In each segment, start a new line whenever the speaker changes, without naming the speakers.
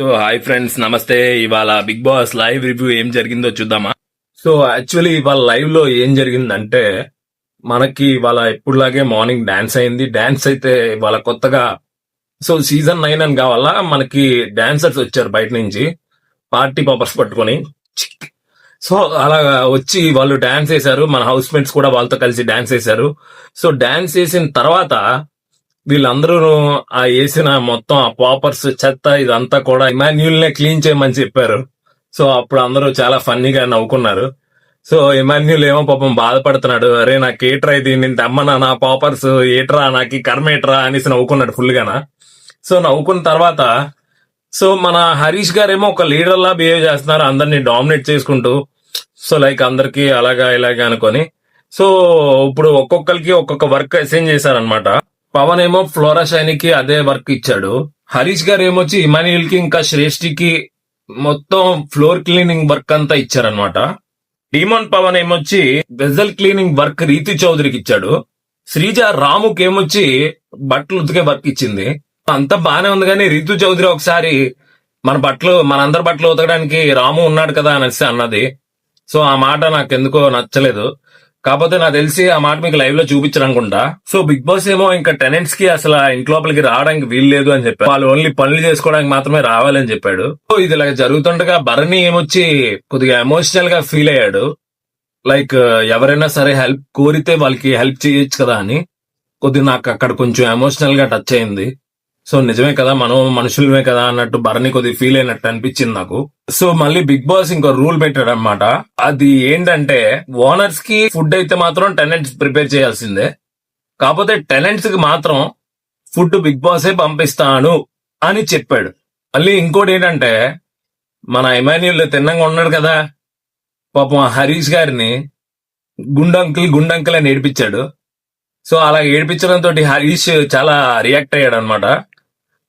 So hi friends, నమస్తే. ఇవాళ big boss live review ఏం జరిగిందో చూద్దామా. సో యాక్చువల్లీ ఇవాళ లైవ్ లో ఏం జరిగిందంటే, మనకి ఇవాళ ఎప్పుడులాగే మార్నింగ్ డాన్స్ అయింది. డాన్స్ అయితే ఇవాళ కొత్తగా సో సీజన్ 9 అని కావాలా, మనకి డాన్సర్స్ వచ్చారు బయట నుంచి పార్టీ పాపర్స్ పట్టుకొని. సో అలా వచ్చి వాళ్ళు డాన్స్ వేశారు. మన హౌస్ మేట్స్ కూడా వాళ్ళతో కలిసి డాన్స్ వేశారు. సో డాన్స్ వేసిన తర్వాత వీళ్ళందరూ ఆ వేసిన మొత్తం ఆ పాపర్స్ చెత్త ఇదంతా కూడా ఇమాన్యుల్ నే క్లీన్ చేయమని చెప్పారు. సో అప్పుడు అందరూ చాలా ఫన్నీగా నవ్వుకున్నారు. సో ఇమాన్యుల్ ఏమో పాపం బాధపడుతున్నాడు, అరే నాకు ఏట్రా ఇది, నేను తెమ్మనా నా పాపర్స్, ఏట్రా నాకు కర్మేట్రా అనేసి నవ్వుకున్నాడు ఫుల్ గానా. సో నవ్వుకున్న తర్వాత సో మన హరీష్ గారేమో ఒక లీడర్ లా బిహేవ్ చేస్తున్నారు, అందరినీ డామినేట్ చేసుకుంటూ. సో లైక్ అందరికి అలాగా ఇలాగా అనుకొని సో ఇప్పుడు ఒక్కొక్కరికి ఒక్కొక్క వర్క్ అసైన్ చేశారనమాట. పవన్ ఏమో ఫ్లోరా షైనికి అదే వర్క్ ఇచ్చాడు. హరీష్ గారు ఏమొచ్చి ఇమాన్యుల్ కి ఇంకా శ్రేష్ఠికి మొత్తం ఫ్లోర్ క్లీనింగ్ వర్క్ అంతా ఇచ్చారనమాట. డీమోన్ పవన్ ఏమొచ్చి వెజల్ క్లీనింగ్ వర్క్ రీతి చౌదరికి ఇచ్చాడు. శ్రీజ రాముకి ఏమొచ్చి బట్టలు ఉతికే వర్క్ ఇచ్చింది. అంతా బానే ఉంది కానీ రీతు చౌదరి ఒకసారి మనందరి బట్టలు ఉతకడానికి రాము ఉన్నాడు కదా అనేసి అన్నది. సో ఆ మాట నాకు ఎందుకో నచ్చలేదు. కాకపోతే నాకు తెలిసి ఆ మాట మీకు లైవ్ లో చూపించారనుకుంటా. సో బిగ్ బాస్ ఏమో ఇంకా టెనెంట్స్ కి అసలు ఇంట్లోపలికి రావడానికి వీలు లేదు అని చెప్పాడు. వాళ్ళు ఓన్లీ పనులు చేసుకోవడానికి మాత్రమే రావాలని చెప్పాడు. సో ఇది ఇలా జరుగుతుండగా భరణి ఏమొచ్చి కొద్దిగా ఎమోషనల్ గా ఫీల్ అయ్యాడు. లైక్ ఎవరైనా సరే హెల్ప్ కోరితే వాళ్ళకి హెల్ప్ చేయొచ్చు కదా అని కొద్దిగా నాకు అక్కడ కొంచెం ఎమోషనల్ గా టచ్ అయింది. సో నిజమే కదా, మనం మనుషులమే కదా అన్నట్టు భరణి కొద్దిగా ఫీల్ అయినట్టు అనిపించింది నాకు. సో మళ్ళీ బిగ్ బాస్ ఇంకో రూల్ పెట్టాడు అనమాట. అది ఏంటంటే ఓనర్స్ కి ఫుడ్ అయితే మాత్రం టెనెంట్స్ ప్రిపేర్ చేయాల్సిందే, కాకపోతే టెనెంట్స్ కి మాత్రం ఫుడ్ బిగ్ బాసే పంపిస్తాను అని చెప్పాడు. మళ్ళీ ఇంకోటి ఏంటంటే మన ఇమాన్యుల్ తిన్నంగా ఉన్నాడు కదా, పాపం హరీష్ గారిని గుండంకుల్ అని ఏడిపించాడు. సో అలా ఏడిపించడంతో హరీష్ చాలా రియాక్ట్ అయ్యాడు అనమాట.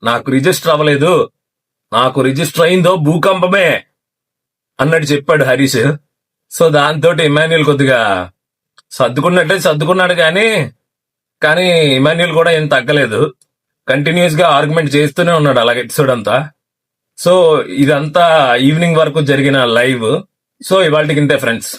నాకు రిజిస్టర్ అవ్వలేదు, నాకు రిజిస్టర్ అయిందో భూకంపమే అన్నట్టు చెప్పాడు హరీష్. సో దాంతో ఇమాన్యుల్ కొద్దిగా సర్దుకున్నాడు కానీ ఇమాన్యుల్ కూడా ఏం తగ్గలేదు. కంటిన్యూస్ గా ఆర్గ్యుమెంట్ చేస్తూనే ఉన్నాడు అలాగే ఎపిసోడ్ అంతా. సో ఇదంతా ఈవినింగ్ వరకు జరిగిన లైవ్. సో ఇవాళకి ఇంతే ఫ్రెండ్స్.